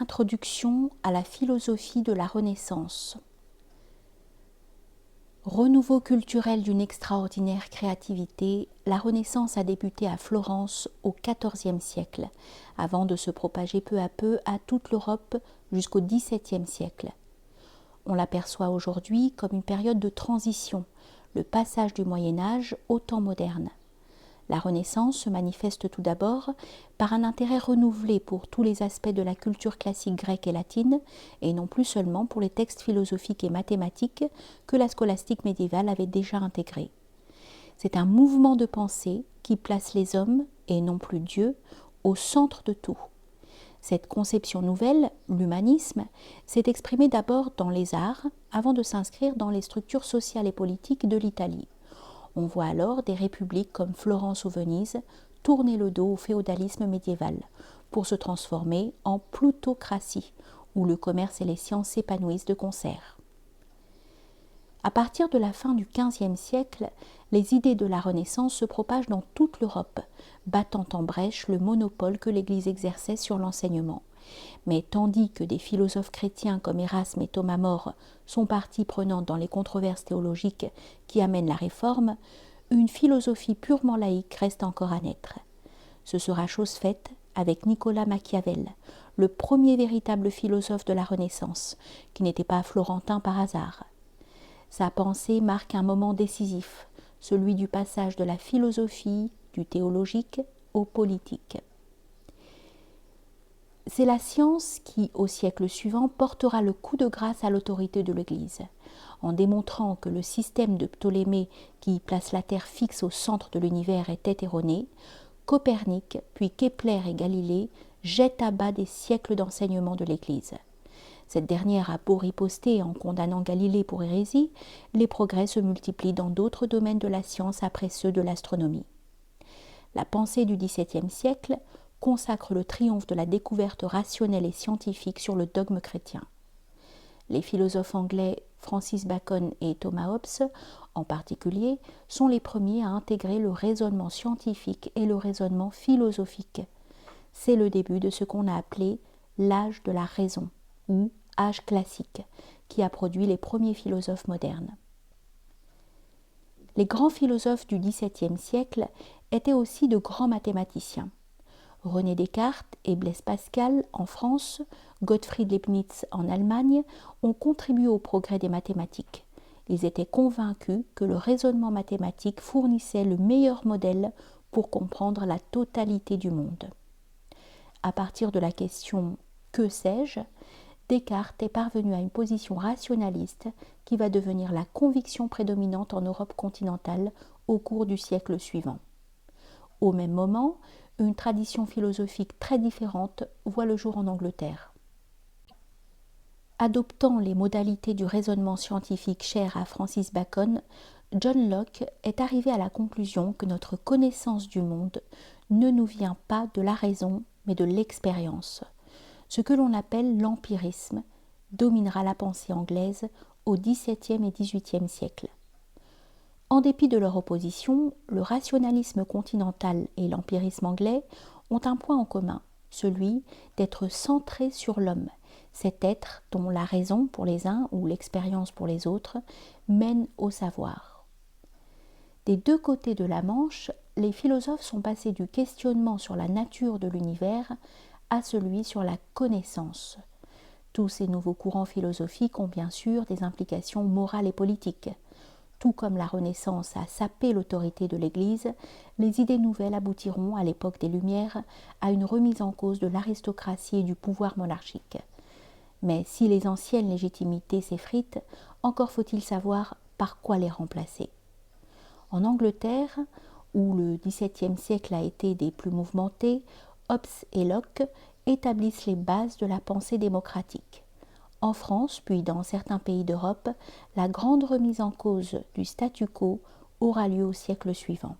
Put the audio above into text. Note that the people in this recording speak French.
Introduction à la philosophie de la Renaissance. Renouveau culturel d'une extraordinaire créativité, la Renaissance a débuté à Florence au XIVe siècle, avant de se propager peu à peu à toute l'Europe jusqu'au XVIIe siècle. On l'aperçoit aujourd'hui comme une période de transition, le passage du Moyen Âge au temps moderne. La Renaissance se manifeste tout d'abord par un intérêt renouvelé pour tous les aspects de la culture classique grecque et latine, et non plus seulement pour les textes philosophiques et mathématiques que la scolastique médiévale avait déjà intégrés. C'est un mouvement de pensée qui place les hommes, et non plus Dieu, au centre de tout. Cette conception nouvelle, l'humanisme, s'est exprimée d'abord dans les arts, avant de s'inscrire dans les structures sociales et politiques de l'Italie. On voit alors des républiques comme Florence ou Venise tourner le dos au féodalisme médiéval pour se transformer en plutocratie, où le commerce et les sciences s'épanouissent de concert. À partir de la fin du XVe siècle, les idées de la Renaissance se propagent dans toute l'Europe, battant en brèche le monopole que l'Église exerçait sur l'enseignement. Mais tandis que des philosophes chrétiens comme Erasme et Thomas More sont partie prenante dans les controverses théologiques qui amènent la réforme, une philosophie purement laïque reste encore à naître. Ce sera chose faite avec Nicolas Machiavel, le premier véritable philosophe de la Renaissance, qui n'était pas florentin par hasard. Sa pensée marque un moment décisif, celui du passage de la philosophie, du théologique au politique. C'est la science qui, au siècle suivant, portera le coup de grâce à l'autorité de l'Église. En démontrant que le système de Ptolémée, qui place la Terre fixe au centre de l'univers, était erroné, Copernic, puis Kepler et Galilée jettent à bas des siècles d'enseignement de l'Église. Cette dernière a beau riposter en condamnant Galilée pour hérésie, les progrès se multiplient dans d'autres domaines de la science après ceux de l'astronomie. La pensée du XVIIe siècle consacre le triomphe de la découverte rationnelle et scientifique sur le dogme chrétien. Les philosophes anglais Francis Bacon et Thomas Hobbes, en particulier, sont les premiers à intégrer le raisonnement scientifique et le raisonnement philosophique. C'est le début de ce qu'on a appelé l'âge de la raison, ou âge classique, qui a produit les premiers philosophes modernes. Les grands philosophes du XVIIe siècle étaient aussi de grands mathématiciens. René Descartes et Blaise Pascal en France, Gottfried Leibniz en Allemagne ont contribué au progrès des mathématiques. Ils étaient convaincus que le raisonnement mathématique fournissait le meilleur modèle pour comprendre la totalité du monde. À partir de la question « que sais-je ?», Descartes est parvenu à une position rationaliste qui va devenir la conviction prédominante en Europe continentale au cours du siècle suivant. Au même moment, une tradition philosophique très différente voit le jour en Angleterre. Adoptant les modalités du raisonnement scientifique chères à Francis Bacon, John Locke est arrivé à la conclusion que notre connaissance du monde ne nous vient pas de la raison, mais de l'expérience. Ce que l'on appelle l'empirisme dominera la pensée anglaise au XVIIe et XVIIIe siècle. En dépit de leur opposition, le rationalisme continental et l'empirisme anglais ont un point en commun, celui d'être centrés sur l'homme, cet être dont la raison pour les uns ou l'expérience pour les autres mène au savoir. Des deux côtés de la Manche, les philosophes sont passés du questionnement sur la nature de l'univers à celui sur la connaissance. Tous ces nouveaux courants philosophiques ont bien sûr des implications morales et politiques. Tout comme la Renaissance a sapé l'autorité de l'Église, les idées nouvelles aboutiront, à l'époque des Lumières, à une remise en cause de l'aristocratie et du pouvoir monarchique. Mais si les anciennes légitimités s'effritent, encore faut-il savoir par quoi les remplacer. En Angleterre, où le XVIIe siècle a été des plus mouvementés, Hobbes et Locke établissent les bases de la pensée démocratique. En France, puis dans certains pays d'Europe, la grande remise en cause du statu quo aura lieu au siècle suivant.